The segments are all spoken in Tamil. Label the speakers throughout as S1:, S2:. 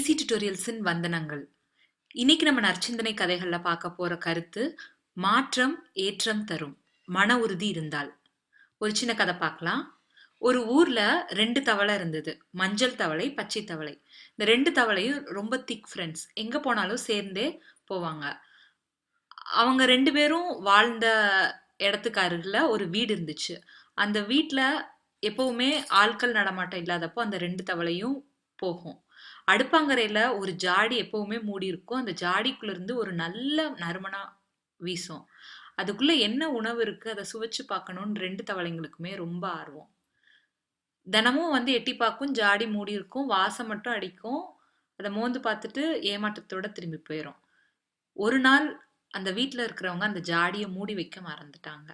S1: ஈஸி டியூட்டோரியல்ஸின் வந்தனங்கள். இன்னைக்கு நம்ம நற்சிந்தனை கதைகள்ல பார்க்க போற கருத்து, மாற்றம் ஏற்றம் தரும். மன உறுதி இருந்தால். ஒரு சின்ன கதை பார்க்கலாம். ஒரு ஊர்ல 2 தவளை இருந்தது. மஞ்சள் தவளை, பச்சை தவளை. இந்த 2 தவளையும் ரொம்ப திக் ஃப்ரெண்ட்ஸ். எங்க போனாலும் சேர்ந்தே போவாங்க. அவங்க 2 பேரும் வாழ்ந்த இடத்துக்கு அருகில ஒரு வீடு இருந்துச்சு. அந்த வீட்ல எப்பவுமே ஆட்கள் நடமாட்டம் இல்லாதப்போ அந்த 2 தவளையும் போகும். அடுப்பாங்கரையில ஒரு ஜாடி எப்பவுமே மூடி இருக்கும். அந்த ஜாடிக்குள்ள இருந்து ஒரு நல்ல நறுமணம் வீசும். அதுக்குள்ள என்ன உணவு இருக்கு, அத சுவைச்சு பார்க்கணும்னு 2 தவளைங்களுக்குமே ரொம்ப ஆர்வம். தினமும் வந்து எட்டி பார்க்கும், ஜாடி மூடி இருக்கும், வாசம் மட்டும் அடிக்கும். அத மோந்து பார்த்துட்டு ஏமாற்றத்தோட திரும்பி போயிரும். ஒரு நாள் அந்த வீட்ல இருக்கிறவங்க அந்த ஜாடிய மூடி வைக்க மறந்துட்டாங்க.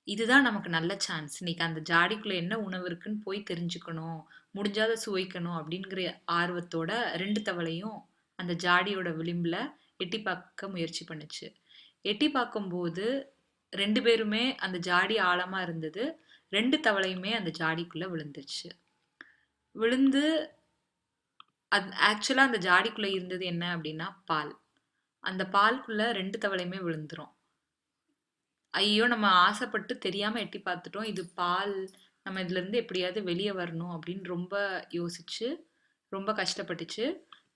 S1: இதுதான் நமக்கு நல்ல சான்ஸ். இன்னைக்கு அந்த ஜாடிக்குள்ள என்ன உணவு இருக்குன்னு போய் தெரிஞ்சுக்கணும். முடிஞ்சா அத சுவைக்கணும் அப்படிங்கிற ஆர்வத்தோட 2 தவளையும் அந்த ஜாடியோட விளிம்புல எட்டி பார்க்க முயற்சி பண்ணுச்சு. எட்டி பார்க்கும்போது 2 பேருமே அந்த ஜாடி ஆழமா இருந்தது. 2 தவளையுமே அந்த ஜாடிக்குள்ள விழுந்துருச்சு. விழுந்து ஆக்சுவலா அந்த ஜாடிக்குள்ள இருந்தது என்ன அப்படின்னா பால். அந்த பாலுக்குள்ள 2 தவளையுமே விழுந்துரும். ஐயோ! நம்ம ஆசைப்பட்டு தெரியாம எட்டி பார்த்துட்டோம். இது பால். நம்ம இதுலருந்து எப்படியாவது வெளிய வரணும் அப்படின்னு ரொம்ப யோசிச்சு, ரொம்ப கஷ்டப்பட்டுச்சு.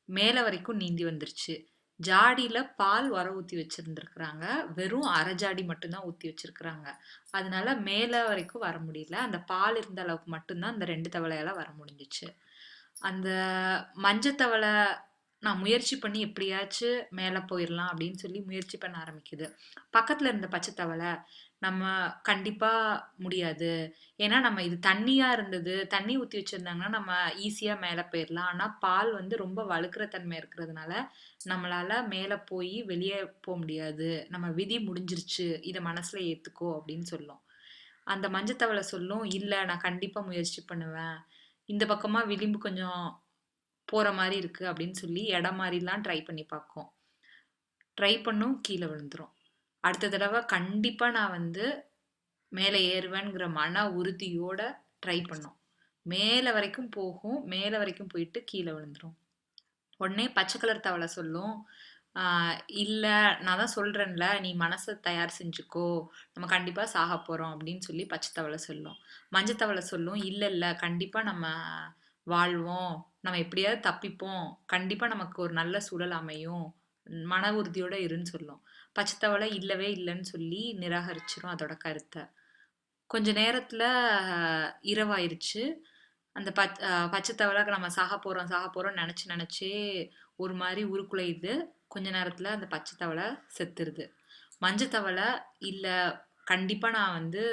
S1: மேல வரைக்கும் நீந்தி வந்துருச்சு. ஜாடியில பால் ஊத்தி வச்சிருந்திருக்கிறாங்க. வெறும் அரை ஜாடி மட்டும் தான் ஊத்தி வச்சிருக்கிறாங்க. அதனால மேல வரைக்கும் வர முடியல. அந்த பால் இருந்த அளவுக்கு மட்டும் தான் அந்த 2 தவளையால வர முடிஞ்சுச்சு. அந்த மஞ்ச தவளை நான் முயற்சி பண்ணி எப்படியாச்சும் மேல போயிரலாம் அப்படின்னு சொல்லி முயற்சி பண்ண ஆரம்பிக்குது. பக்கத்துல இருந்த பச்சை தவளை, நம்ம கண்டிப்பா முடியாது. ஏன்னா நம்ம இது தண்ணியா இருந்தது. தண்ணி ஊத்தி வச்சிருந்தாங்கன்னா நம்ம ஈஸியா மேல போயிரலாம். ஆனா பால் வந்து ரொம்ப வழுக்குற தன்மை இருக்கிறதுனால நம்மளால மேல போய் வெளிய முடியாது. நம்ம விதி முடிஞ்சிருச்சு. இத மனசுல ஏத்துக்கோ அப்படின்னு சொல்லும். அந்த மஞ்சத்தவளை சொல்லும், இல்ல நான் கண்டிப்பா முயற்சி பண்ணுவேன். இந்த பக்கமா விளிம்பு கொஞ்சம் போற மாரி இருக்கு அப்படின்னு சொல்லி இடம் மாரிலாம் ட்ரை பண்ணி பார்க்கும். ட்ரை பண்ணும், கீழ விழுந்துரும். அடுத்த தடவ கண்டிப்பா நான் வந்து மேல ஏறுவேன்ங்கிற மன உறுதியோட ட்ரை பண்ணும். மேல வரைக்கும் போகும். மேல வரைக்கும் போயிட்டு கீழ விழுந்துரும். உடனே பச்சை கலர் தவளை சொல்லும், இல்ல நான் தான் சொல்றேன்ல, நீ மனச தயார் செஞ்சுக்கோ. நம்ம கண்டிப்பா சாகப் போறோம் அப்படின்னு சொல்லி பச்சை தவளை சொல்லும். மஞ்சள் தவளை சொல்லும், இல்ல இல்ல கண்டிப்பா நம்ம வாழ்வோம். நம்ம எப்படியாவது தப்பிப்போம். கண்டிப்பா நமக்கு ஒரு நல்ல சூழல் அமையும். மன உறுதியோட இருன்னு சொல்லும். பச்சை தவளை இல்லவே இல்லன்னு சொல்லி நிராகரிச்சிரும் அதோட கருத்த. கொஞ்ச நேரத்துல இரவாயிருச்சு. அந்த பச்சை தவளை நம்ம சாக போறோம்னு நினைச்சே ஒரு மாதிரி உருக்குலையுது. கொஞ்ச நேரத்துல அந்த பச்சை தவளை செத்துருது. மஞ்சள் தவளை இல்ல, கண்டிப்பா நான் வந்து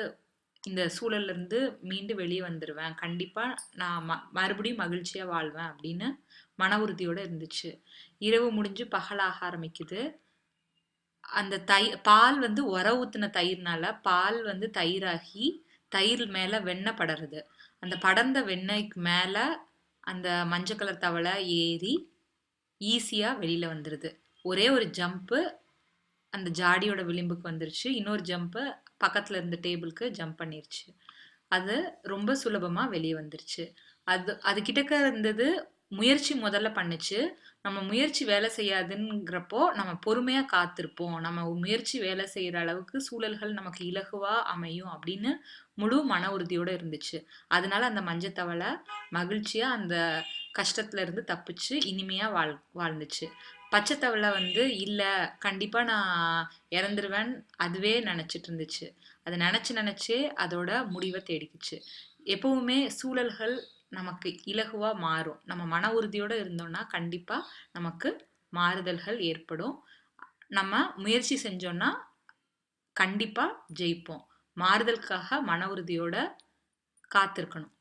S1: இந்த சூழல்ல இருந்து மீண்டு வெளியே வந்துருவேன். கண்டிப்பா நான் மறுபடியும் மகிழ்ச்சியா வாழ்வேன் அப்படின்னு மன உறுதியோட இருந்துச்சு. இரவு முடிஞ்சு பகலாக ஆரம்பிக்குது. அந்த பால் வந்து ஊத்துன தயிர்னால பால் வந்து தயிராகி தயிர் மேல வெண்ணெய் படருது. அந்த படர்ந்த வெண்ணெய்க்கு மேல அந்த மஞ்சள் கலர் தவளை ஏறி ஈஸியா வெளியில வந்துருது. ஒரே ஒரு ஜம்ப்பு அந்த ஜாடியோட விளிம்புக்கு வந்துருச்சு. இன்னொரு ஜம்ப்பு பக்கத்துல இருந்த டேபிளுக்கு ஜம்ப் பண்ணிருச்சு. அது ரொம்ப சுலபமா வெளியே வந்துருச்சு. அது கிட்டக்க இருந்தது. முயற்சி முதல்ல பண்ணுச்சு. நம்ம முயற்சி வேலை செய்யாதுங்கிறப்போ நம்ம பொறுமையா காத்திருப்போம். நம்ம முயற்சி வேலை செய்யற அளவுக்கு சூழல்கள் நமக்கு இலகுவா அமையும் அப்படின்னு முழு மன உறுதியோட இருந்துச்சு. அதனால அந்த மஞ்சத்தவளை மகிழ்ச்சியா அந்த கஷ்டத்துல இருந்து தப்பிச்சு இனிமையா வாழ்ந்துச்சு. பச்சை தவளை வந்து இல்ல, கண்டிப்பா நான் இறந்துருவேன் அதுவே நினைச்சிட்டு இருந்துச்சு. அதை நினைச்சே அதோட முடிவை தேடிக்குச்சு. எப்பவுமே சூழல்கள் நமக்கு இலகுவா மாறும். நம்ம மன உறுதியோட இருந்தோம்னா கண்டிப்பா நமக்கு மாறுதல்கள் ஏற்படும். நம்ம முயற்சி செஞ்சோம்னா கண்டிப்பா ஜெயிப்போம். மாறுதலுக்காக மன உறுதியோட காத்திருக்கணும்.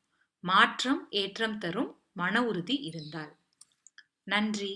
S1: மாற்றம் ஏற்றம் தரும் மன உறுதி இருந்தால். நன்றி.